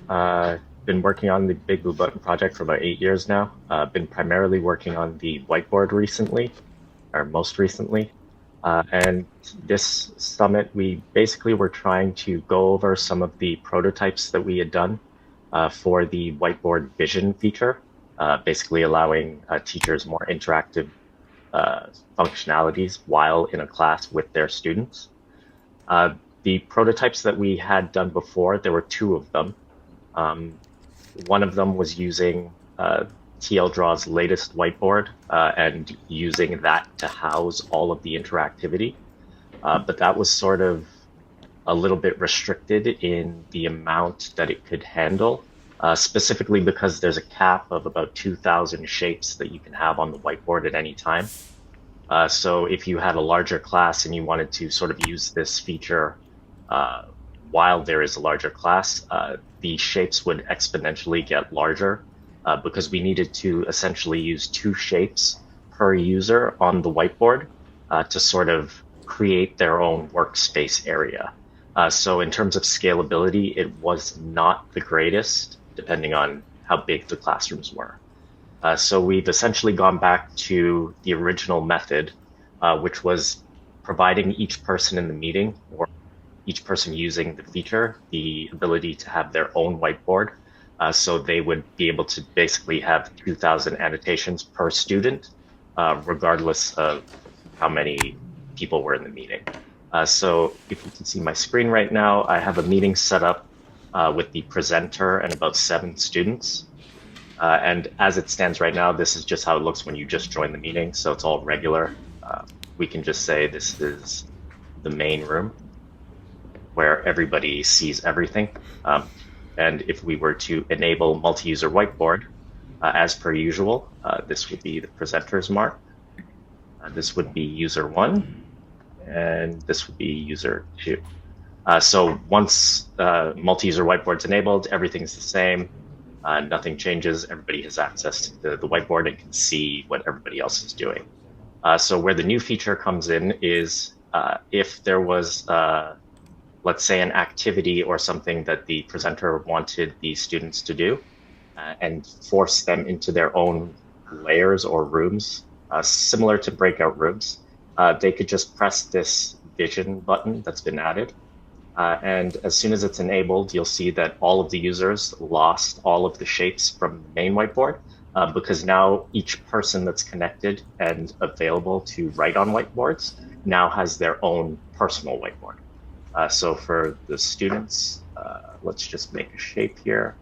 Been working on the Big Blue Button project for about 8 years now. Been primarily working on the whiteboard recently, or most recently. And this summit, we basically were trying to go over some of the prototypes that we had done for the Whiteboard Vision feature, basically allowing teachers more interactive uh, functionalities while in a class with their students. Uh, the prototypes that we had done before, there were two of them. Um, One of them was using TL Draw's latest whiteboard and using that to house all of the interactivity. But that was sort of a little bit restricted in the amount that it could handle, specifically because there's a cap of about 2,000 shapes that you can have on the whiteboard at any time. So if you had a larger class and you wanted to sort of use this feature uh, while there is a larger class, the shapes would exponentially get larger because we needed to essentially use two shapes per user on the whiteboard to sort of create their own workspace area. So in terms of scalability, it was not the greatest, depending on how big the classrooms were. So we've essentially gone back to the original method, which was providing each person in the meeting or each person using the feature the ability to have their own whiteboard. So they would be able to basically have 2,000 annotations per student, regardless of how many people were in the meeting. So if you can see my screen right now, I have a meeting set up with the presenter and about 7 students. And as it stands right now, this is just how it looks when you just join the meeting. So it's all regular. We can just say this is the main room where everybody sees everything. And if we were to enable multi-user whiteboard, as per usual, this would be the presenter's mark. This would be user 1, and this would be user 2. So once multi-user whiteboard's enabled, everything's the same. Nothing changes. Everybody has access to the whiteboard and can see what everybody else is doing. So where the new feature comes in is if there was, let's say, an activity or something that the presenter wanted the students to do and force them into their own layers or rooms, similar to breakout rooms, they could just press this vision button that's been added. And as soon as it's enabled, you'll see that all of the users lost all of the shapes from the main whiteboard because now each person that's connected and available to write on whiteboards now has their own personal whiteboard. So for the students, let's just make a shape here,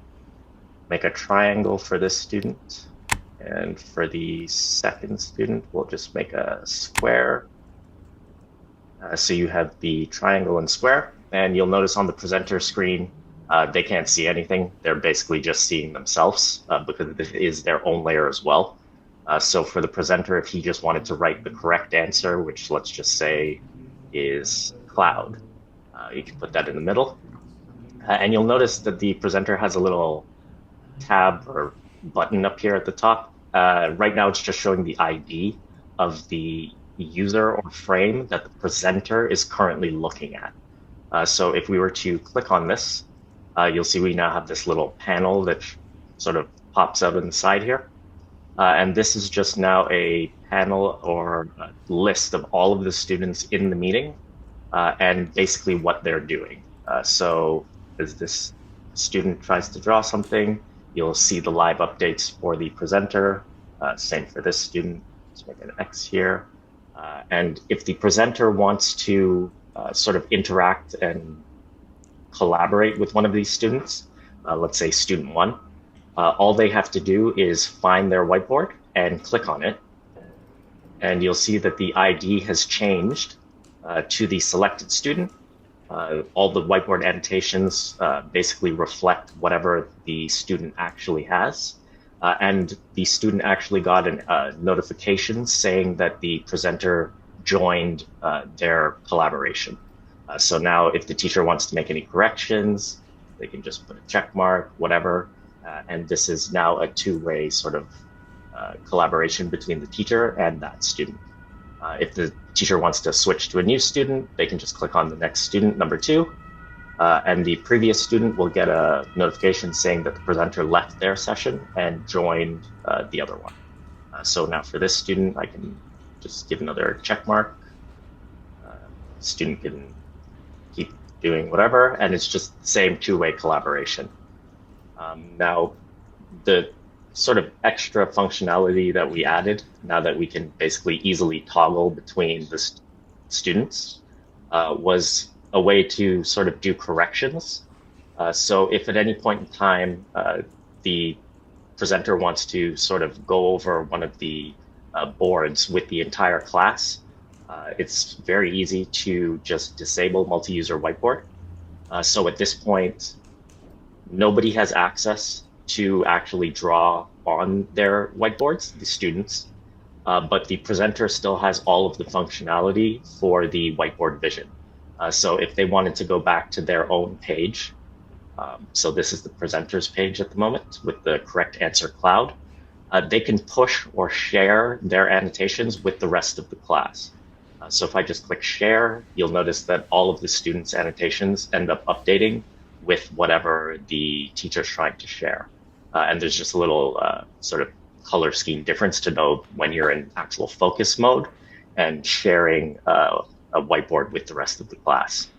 make a triangle for this student. And for the second student, we'll just make a square. So you have the triangle and square. And you'll notice on the presenter screen, they can't see anything. They're basically just seeing themselves because this is their own layer as well. So for the presenter, if he just wanted to write the correct answer, which let's just say is cloud, you can put that in the middle. And you'll notice that the presenter has a little tab or button up here at the top. Right now, it's just showing the ID of the user or frame that the presenter is currently looking at. So if we were to click on this, you'll see we now have this little panel that sort of pops out on the side here. And this is just now a panel or a list of all of the students in the meeting and basically what they're doing. So as this student tries to draw something, you'll see the live updates for the presenter. Same for this student. Let's make an X here. And if the presenter wants to sort of interact and collaborate with one of these students, let's say student 1, all they have to do is find their whiteboard and click on it. And you'll see that the ID has changed to the selected student. All the whiteboard annotations basically reflect whatever the student actually has. And the student actually got a notification saying that the presenter joined their collaboration. So now if the teacher wants to make any corrections, they can just put a check mark, whatever. And this is now a two-way sort of collaboration between the teacher and that student. If the teacher wants to switch to a new student, they can just click on the next student, number 2, And the previous student will get a notification saying that the presenter left their session and joined the other one. So now for this student, I can just give another check mark. Student can keep doing whatever, and it's just the same two-way collaboration. Now, the sort of extra functionality that we added, now that we can basically easily toggle between the students, was a way to sort of do corrections. So if at any point in time the presenter wants to sort of go over one of the boards with the entire class, it's very easy to just disable multi-user whiteboard. So at this point, nobody has access to actually draw on their whiteboards, the students, but the presenter still has all of the functionality for the Whiteboard Vision. So if they wanted to go back to their own page, so this is the presenter's page at the moment with the correct answer cloud, they can push or share their annotations with the rest of the class. So if I just click share, you'll notice that all of the students' annotations end up updating with whatever the teacher's trying to share. And there's just a little sort of color scheme difference to know when you're in actual focus mode and sharing a whiteboard with the rest of the class.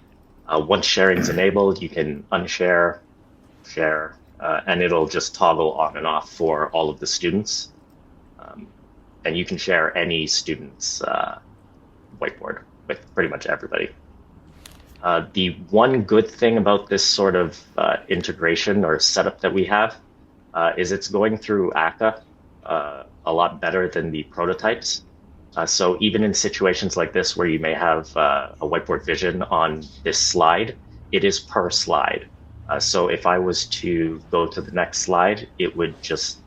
Once sharing is enabled, you can unshare, share, and it'll just toggle on and off for all of the students. And you can share any student's whiteboard with pretty much everybody. The one good thing about this sort of integration or setup that we have is it's going through akka a lot better than the prototypes. So even in situations like this where you may have a Whiteboard Vision on this slide, it is per slide. So if I was to go to the next slide, it would just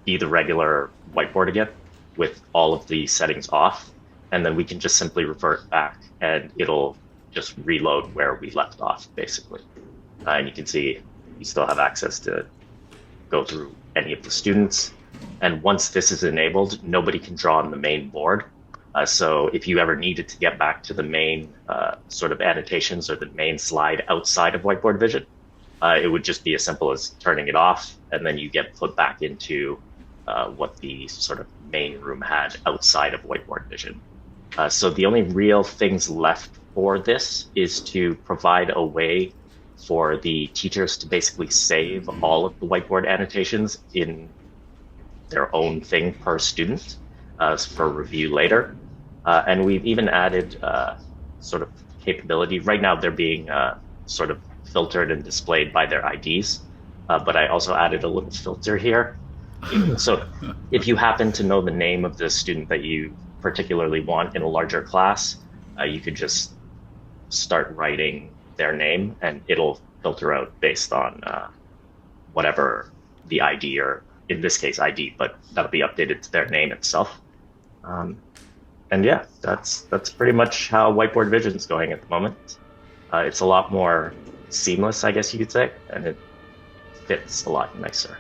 be the regular whiteboard again with all of the settings off. And then we can just simply revert back and it'll just reload where we left off, basically. And you can see you still have access to go through any of the students. And once this is enabled, nobody can draw on the main board. So if you ever needed to get back to the main sort of annotations or the main slide outside of Whiteboard Vision, it would just be as simple as turning it off, and then you get put back into what the sort of main room had outside of Whiteboard Vision. So the only real things left for this is to provide a way for the teachers to basically save all of the whiteboard annotations in their own thing per student for review later. And we've even added sort of capability. Right now they're being sort of filtered and displayed by their IDs, but I also added a little filter here. So if you happen to know the name of the student that you particularly want in a larger class, you could just start writing their name and it'll filter out based on whatever the ID, or in this case ID, but that'll be updated to their name itself. And yeah, that's pretty much how Whiteboard Vision is going at the moment. It's a lot more seamless, I guess you could say, and it fits a lot nicer.